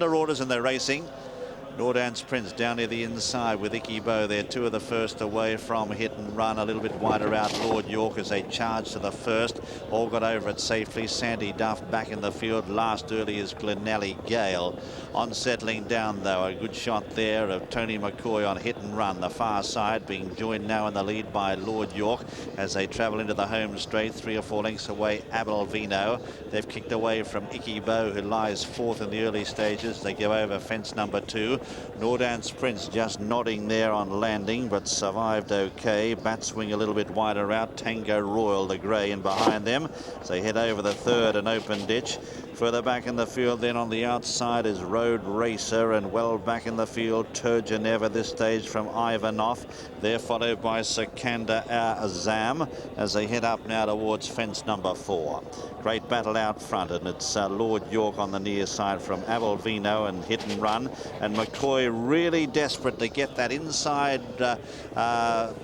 Under orders and they're racing. Nordance Prince down near the inside with Icky Bow. They're two of the first away from Hit and Run. A little bit wider out Lord York as they charge to the first. All got over it safely. Sandy Duff back in the field. Last early is Glenelly Gale. On settling down though, a good shot there of Tony McCoy on Hit and Run. The far side being joined now in the lead by Lord York as they travel into the home straight. 3 or 4 lengths away Abelvino. They've kicked away from Icky Bow, who lies fourth in the early stages. They go over fence number 2. Nordance Prince just nodding there on landing, but survived okay. Batswing a little bit wider out. Tango Royal, the grey, and behind them as they head over the third, an open ditch. Further back in the field then on the outside is Road Racer, and well back in the field Turgenev at this stage from Ivanov. They're followed by Sikandar Azam as they head up now towards fence number 4. Great battle out front, and it's Lord York on the near side from Abelvino and Hit and Run, and McCoy really desperate to get that inside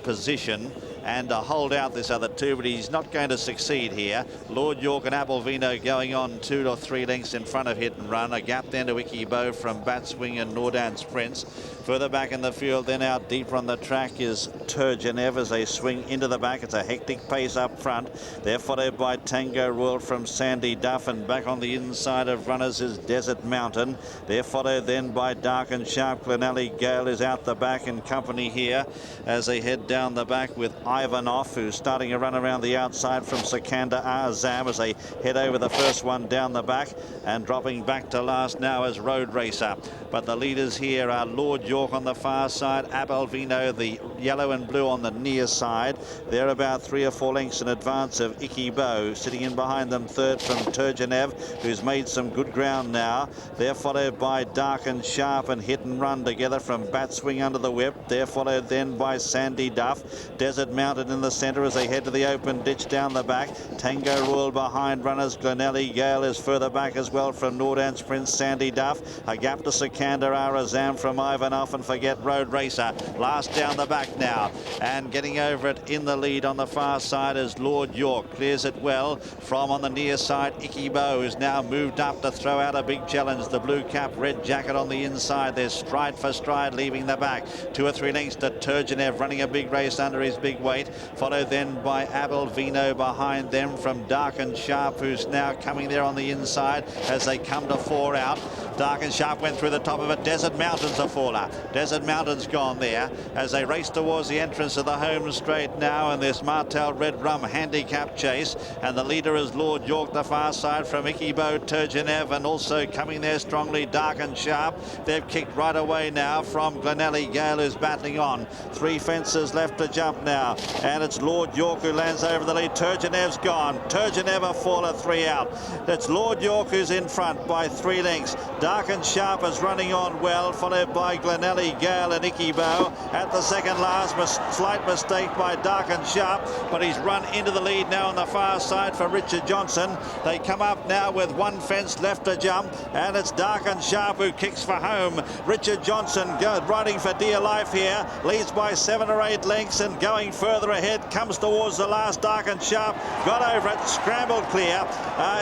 position and hold out this other two, but he's not going to succeed here. Lord York and Abelvino going on 2 or 3 lengths in front of Hit and Run. A gap then to Icky Bow from Batswing and Nordance Prince. Further back in the field then out deeper on the track is Turgenev as they swing into the back. It's a hectic pace up front. They're followed by Tango Royal from Sandy Duff, and back on the inside of runners is Desert Mountain. They're followed then by Dark and Sharp. Glenelly Gale is out the back in company here as they head down the back with Ivanov, who's starting a run around the outside from Sikandar Azam as they head over the first one down the back, and dropping back to last now is Road Racer. But the leaders here are Lord York on the far side, Abelvino, the yellow and blue, on the near side. They're about 3 or 4 lengths in advance of Icky Bow. Sitting in behind them third from Turgenev, who's made some good ground now. They're followed by Dark and Sharp and Hit and Run together from Batswing under the whip. They're followed then by Sandy Duff. Desert Mountain in the centre as they head to the open ditch down the back. Tango Royal behind runners. Glenelly Gale is further back as well from Nordance Prince, Sandy Duff. A gap to Sikandar Azam from Ivanov, and forget Road Racer. Last down the back now, and getting over it in the lead on the far side is Lord York. Clears it well from on the near side. Icky Bow is now moved up to throw out a big challenge. The blue cap, red jacket on the inside. There's stride for stride leaving the back. 2 or 3 lengths to Turgenev, running a big race under his big weight. Followed then by Abelvino behind them from Dark and Sharp, who's now coming there on the inside as they come to 4 out. Dark and Sharp went through the top of it. Desert Mountain's a faller. Desert Mountain's gone there as they race towards the entrance of the home straight now, and this Martell Red Rum handicap chase, and the leader is Lord York, the far side from Icky Bow, Turgenev, and also coming there strongly Dark and Sharp. They've kicked right away now from Glenelly Gale, who's battling on. 3 fences left to jump now, and it's Lord York who lands over the lead. Turgenev's gone. Turgenev a faller, 3 out. It's Lord York who's in front by 3 lengths. Dark and Sharp is running on well, followed by Glenelly Gale and Icky Bow. At the second last, slight mistake by Dark and Sharp, but he's run into the lead now on the far side for Richard Johnson. They come up now with 1 fence left to jump, and it's Dark and Sharp who kicks for home. Richard Johnson riding for dear life here, leads by 7 or 8 lengths, and going further ahead, comes towards the last. Dark and Sharp got over it, scrambled clear.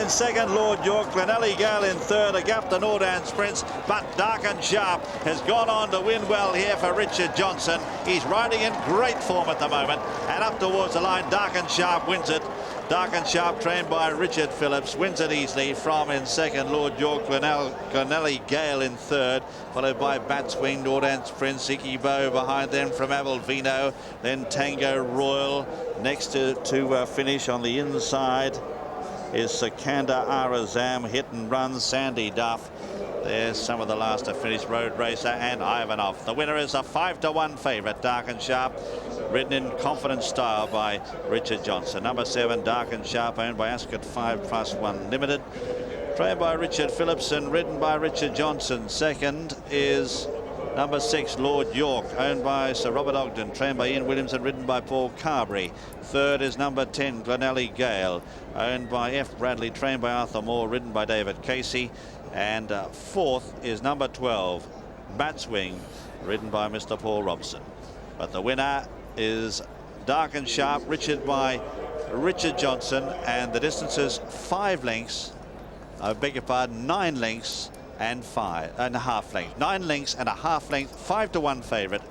In second, Lord York. Glenelly Gale in third, a gap to Nordance Prince, but Dark and Sharp has gone on to win well here for Richard Johnson. He's riding in great form at the moment, and up towards the line, Dark and Sharp wins it. Dark and Sharp, trained by Richard Phillips, wins it easily from in second, Lord York. Glenelly Gale in third, followed by Batswing, Nordance Prince, Icky Bow behind them from Abelvino, then Tango Royal. Next to finish on the inside is Sikandar Azam, Hit and Run, Sandy Duff. There's some of the last to finish, Road Racer and Ivanov. The winner is a 5-1 favourite, Dark and Sharp, ridden in confident style by Richard Johnson. Number 7, Dark and Sharp, owned by Ascot 5+1 Limited, trained by Richard Phillips and ridden by Richard Johnson. Second is number 6, Lord York, owned by Sir Robert Ogden, trained by Ian Williams and ridden by Paul Carberry. Third is number 10, Glenelly Gale, owned by F. Bradley, trained by Arthur Moore, ridden by David Casey. And fourth is number 12, Batswing, ridden by Mr. Paul Robson. But the winner is Dark and Sharp, ridden by Richard Johnson, and the distance is 5 lengths, I beg your pardon, 9 lengths and 5 and a half length. 9 lengths and a half length. 5 to 1 favourite.